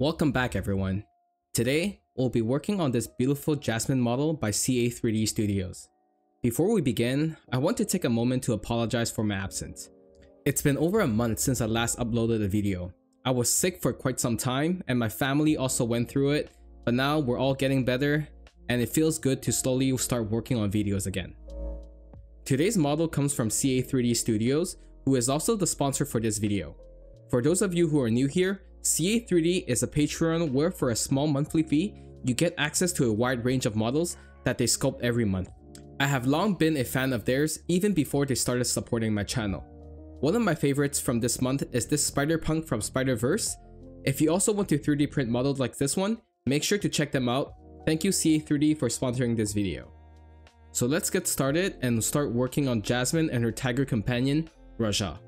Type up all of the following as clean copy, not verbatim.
Welcome back everyone. Today, we'll be working on this beautiful Jasmine model by CA3D Studios. Before we begin, I want to take a moment to apologize for my absence. It's been over a month since I last uploaded a video. I was sick for quite some time and my family also went through it, but now we're all getting better and it feels good to slowly start working on videos again. Today's model comes from CA3D Studios, who is also the sponsor for this video. For those of you who are new here, CA3D is a Patreon where for a small monthly fee, you get access to a wide range of models that they sculpt every month. I have long been a fan of theirs even before they started supporting my channel. One of my favorites from this month is this Spider-Punk from Spider-Verse. If you also want to 3D print models like this one, make sure to check them out. Thank you CA3D for sponsoring this video. So let's get started and start working on Jasmine and her tiger companion, Raja.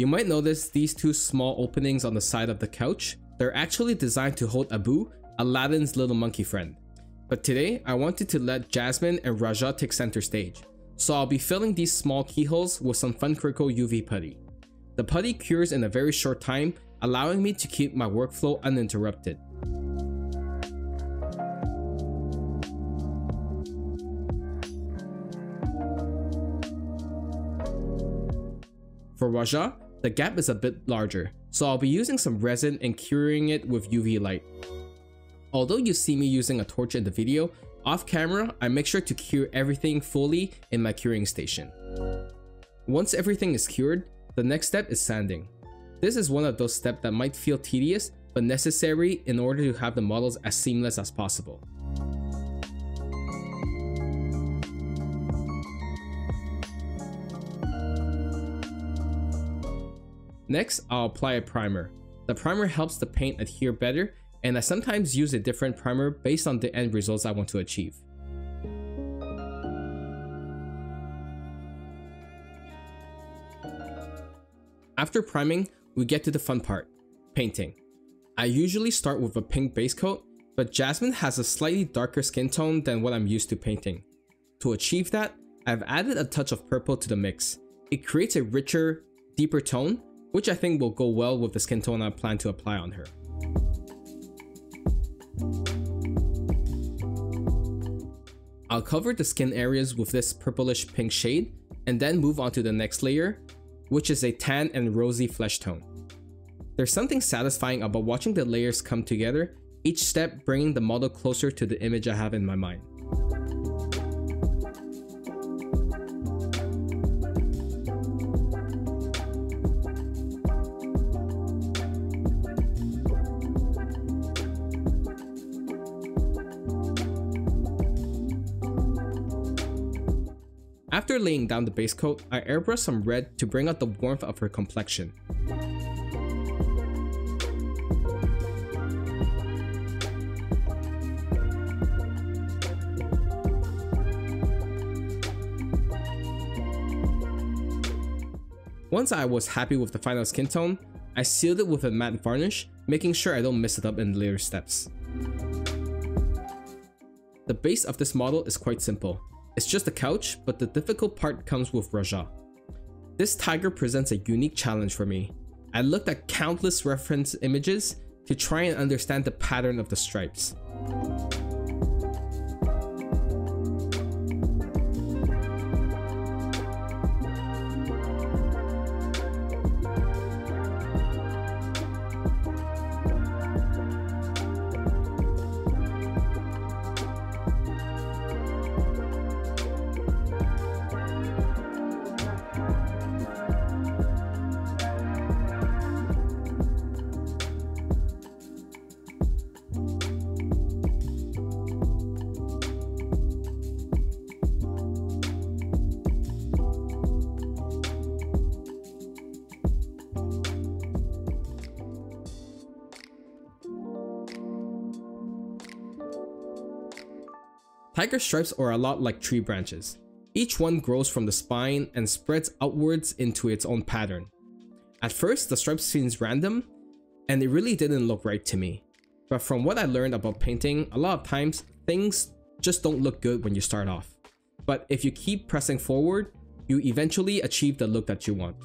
You might notice these two small openings on the side of the couch. They're actually designed to hold Abu, Aladdin's little monkey friend. But today, I wanted to let Jasmine and Raja take center stage. So I'll be filling these small keyholes with some Funkriko UV putty. The putty cures in a very short time, allowing me to keep my workflow uninterrupted. For Raja, the gap is a bit larger, so I'll be using some resin and curing it with UV light. Although you see me using a torch in the video, off camera I make sure to cure everything fully in my curing station. Once everything is cured, the next step is sanding. This is one of those steps that might feel tedious, but necessary in order to have the models as seamless as possible. Next, I'll apply a primer. The primer helps the paint adhere better, and I sometimes use a different primer based on the end results I want to achieve. After priming, we get to the fun part, painting. I usually start with a pink base coat, but Jasmine has a slightly darker skin tone than what I'm used to painting. To achieve that, I've added a touch of purple to the mix. It creates a richer, deeper tone, which I think will go well with the skin tone I plan to apply on her. I'll cover the skin areas with this purplish pink shade and then move on to the next layer, which is a tan and rosy flesh tone. There's something satisfying about watching the layers come together, each step bringing the model closer to the image I have in my mind. After laying down the base coat, I airbrush some red to bring out the warmth of her complexion. Once I was happy with the final skin tone, I sealed it with a matte varnish, making sure I don't mess it up in later steps. The base of this model is quite simple. It's just a couch, but the difficult part comes with Raja. This tiger presents a unique challenge for me. I looked at countless reference images to try and understand the pattern of the stripes. Tiger stripes are a lot like tree branches. Each one grows from the spine and spreads outwards into its own pattern. At first, the stripe seems random, and it really didn't look right to me. But from what I learned about painting, a lot of times, things just don't look good when you start off. But if you keep pressing forward, you eventually achieve the look that you want.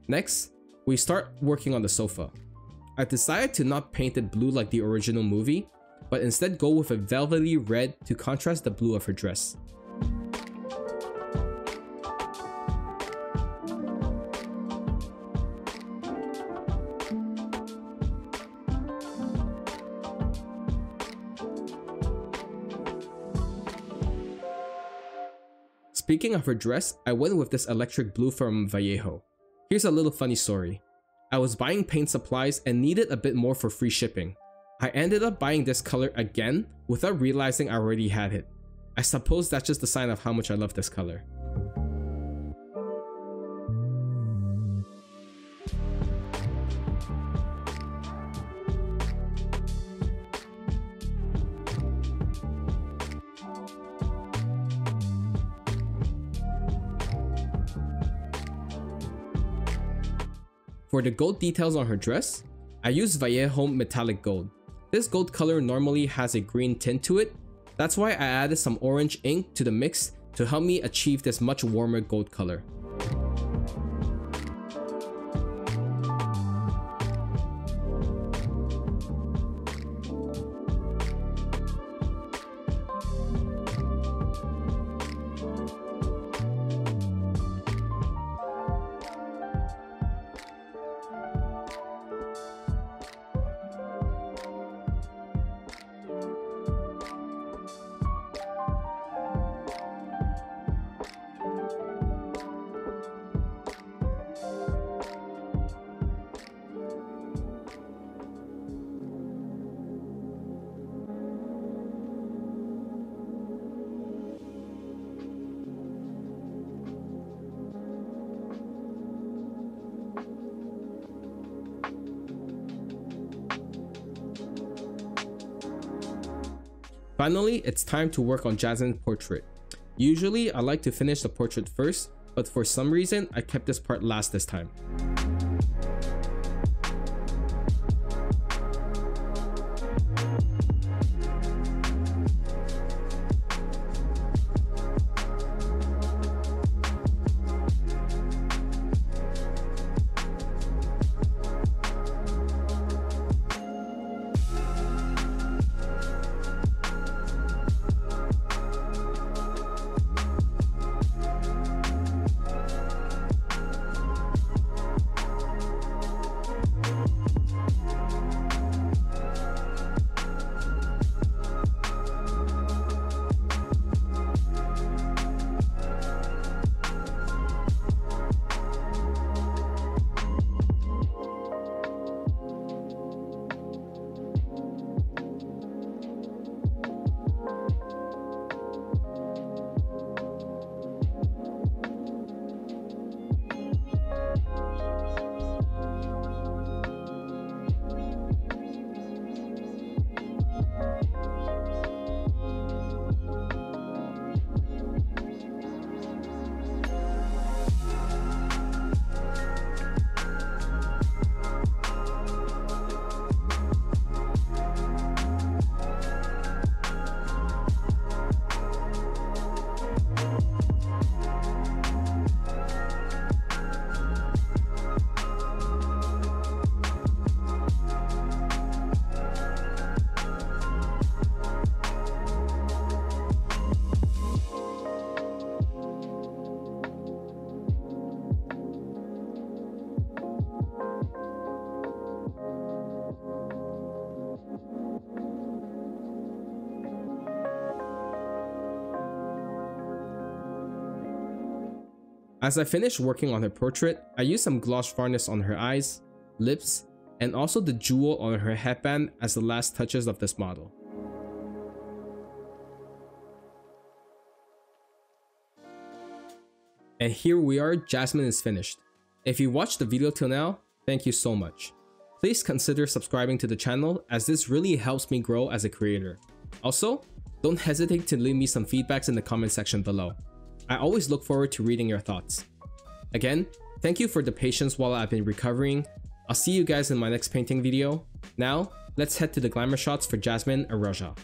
Next, we start working on the sofa. I decided to not paint it blue like the original movie, but instead go with a velvety red to contrast the blue of her dress. Speaking of her dress, I went with this electric blue from Vallejo. Here's a little funny story. I was buying paint supplies and needed a bit more for free shipping. I ended up buying this color again without realizing I already had it. I suppose that's just a sign of how much I love this color. For the gold details on her dress, I used Vallejo Metallic Gold. This gold color normally has a green tint to it, that's why I added some orange ink to the mix to help me achieve this much warmer gold color. Finally, it's time to work on Jasmine's portrait. Usually, I like to finish the portrait first, but for some reason, I kept this part last this time. As I finished working on her portrait, I used some gloss varnish on her eyes, lips, and also the jewel on her headband as the last touches of this model. And here we are, Jasmine is finished. If you watched the video till now, thank you so much. Please consider subscribing to the channel as this really helps me grow as a creator. Also, don't hesitate to leave me some feedbacks in the comment section below. I always look forward to reading your thoughts. Again, thank you for the patience while I've been recovering. I'll see you guys in my next painting video. Now, let's head to the glamour shots for Jasmine and Raja.